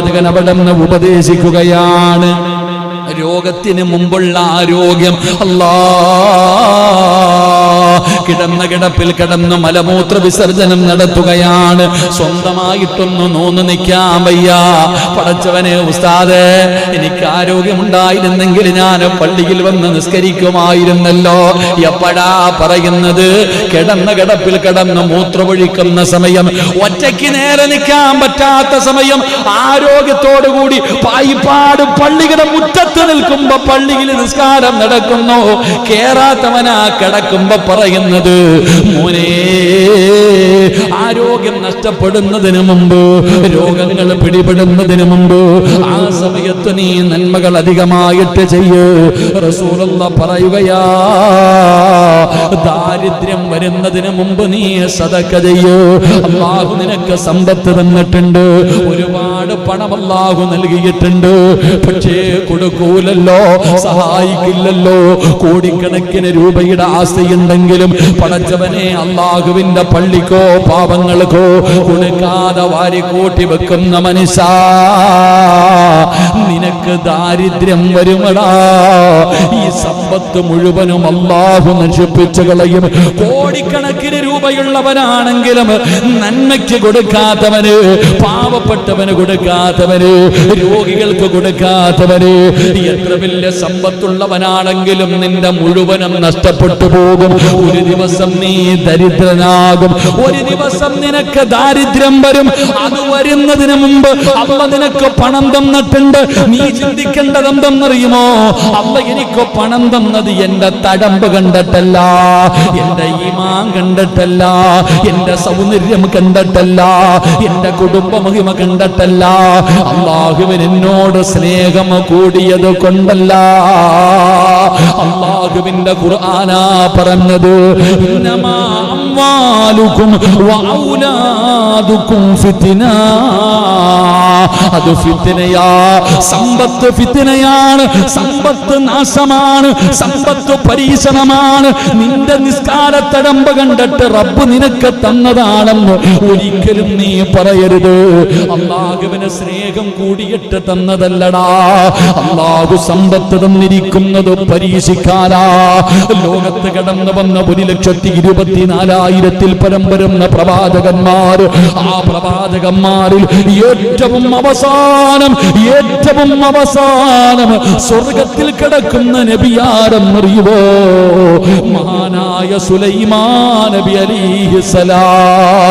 പ്രവാചകൻ അവിടുന്ന് ഉപദേശിക്കുകയാണ്. രോഗത്തിന് മുമ്പുള്ള ആരോഗ്യം. കിടന്ന കിടപ്പിൽ കിടന്ന് മലമൂത്ര വിസർജനം നടത്തുകയാണ്. സ്വന്തമായിട്ടൊന്ന് നോന്ന് നിൽക്കാൻ വയ്യ. പടച്ചവനെ ഉസ്താദേ, എനിക്ക് ആരോഗ്യമുണ്ടായിരുന്നെങ്കിൽ ഞാൻ പള്ളിയിൽ വന്ന് നിസ്കരിക്കുമായിരുന്നല്ലോ. എപ്പോഴാ പറയുന്നത്? കിടന്ന കിടപ്പിൽ കിടന്ന് മൂത്രമൊഴിക്കുന്ന സമയം, ഒറ്റയ്ക്ക് നേരെ നിൽക്കാൻ പറ്റാത്ത സമയം, ആരോഗ്യത്തോടുകൂടി പായിപ്പാട് പള്ളിയുടെ മുറ്റത്ത് നിൽക്കുമ്പോ പള്ളിയിൽ നിസ്കാരം നടക്കുന്നു. കേറാത്തവനാ കിടക്കുമ്പോ പറയുന്നത്, മോനെ, ആരോഗ്യം നഷ്ടപ്പെടുന്നതിന് മുമ്പ്, രോഗങ്ങൾ പിടിപെടുന്നതിന് മുമ്പ് ആ സമയത്ത് നീ നന്മകൾ അധികമായിട്ട് ചെയ്യ്. റസൂലുള്ളാഹി പറയുകയാ, ദാരിദ്ര്യം വരുന്നതിന് മുമ്പ് നീ സദഖ ചെയ്യ്. അല്ലാഹു നിനക്ക് സമ്പത്ത് തന്നിട്ടുണ്ട്, ഒരുപാട് പണം അല്ലാഹു നൽകിയിട്ടുണ്ട്. പക്ഷേ കൊടുക്കൂലല്ലോ, സഹായിക്കില്ലല്ലോ. കോടിക്കണക്കിന് രൂപയുടെ ആസ്തിയുണ്ടെങ്കിലും പടച്ചവനെ, അല്ലാഹുവിന്റെ പള്ളിക്കോ പാപങ്ങൾക്കോ കൊടുക്കാതെ വാരിക്കൂട്ടി വെക്കുന്ന മനുഷ്യ, നിനക്ക് ദാരിദ്ര്യം വരുമടാ. ഈ സമ്പത്ത് മുഴുവനും അല്ലാഹു നശിപ്പിച്ചു കളയും. കോടിക്കണക്കിന് രൂപയുള്ളവനാണെങ്കിലും നന്മയ്ക്ക് കൊടുക്കാത്തവന്, പാവപ്പെട്ടവന് കൊടുക്കാത്തവന്, രോഗികൾക്ക് കൊടുക്കാത്തവന്, എത്ര വലിയ സമ്പത്തുള്ളവനാണെങ്കിലും നിന്റെ മുഴുവനും നഷ്ടപ്പെട്ടു പോകും. ഒരു ദിവസം നീ ദരിദ്രനാകും. ഒരു ദിവസം നിനക്ക് ദാരിദ്ര്യം വരും. അത് വരുന്നതിന് മുമ്പ് അല്ലാഹു നിനക്ക് പണം തന്നിട്ടുണ്ട്. നീ ചിന്തിക്കേണ്ടത് എന്തെന്നറിയുമോ? അല്ലാഹു എനിക്ക് പണം തന്നത് എന്റെ തടമ്പ് കണ്ടിട്ടല്ല, എന്റെ ഈമാൻ കണ്ടിട്ടല്ല, എന്റെ സൗന്ദര്യം കണ്ടിട്ടല്ല, എന്റെ കുടുംബ മഹിമ കണ്ടിട്ടല്ല. അല്ലാഹുവിന് എന്നോട് സ്നേഹം കൂടിയത് കൊണ്ടല്ല. അല്ലാഹുവിന്റെ ഖുർആനാ പറഞ്ഞത്, ഇന്നമാ അംവാലുകും വഔലാദുകും ഫിത്ന. അത് ഫിത്നയാ. സമ്പത്ത് ഫിത്നയാണ്, സമ്പത്ത് നാശമാണ്, സമ്പത്ത് പരീക്ഷണമാണ്. നിന്റെ നിസ്കാരത്തടമ്പ് കണ്ടിട്ട് റബ്ബ് നിനക്ക് തന്നതാണെന്ന് ഒരിക്കലും നീ പറയരുത്. അല്ലാഹുവിന് സ്നേഹം കൂടിയിട്ട് തന്നതല്ലടാ. അല്ലാഹു സമ്പത്ത് തന്നിരിക്കുന്നത് പരീക്ഷിക്കാനാ. ലോകത്ത് കടന്നു വന്ന 1,24,000 പരം വരുന്ന പ്രവാചകന്മാർ, ആ പ്രവാചകന്മാരിൽ ഏറ്റവും അവസാനം സ്വർഗത്തിൽ കിടക്കുന്ന നബിയാരെന്നറിയുവോ? മഹാനായ സുലൈമാൻ നബി അലൈഹിസ്സലാം.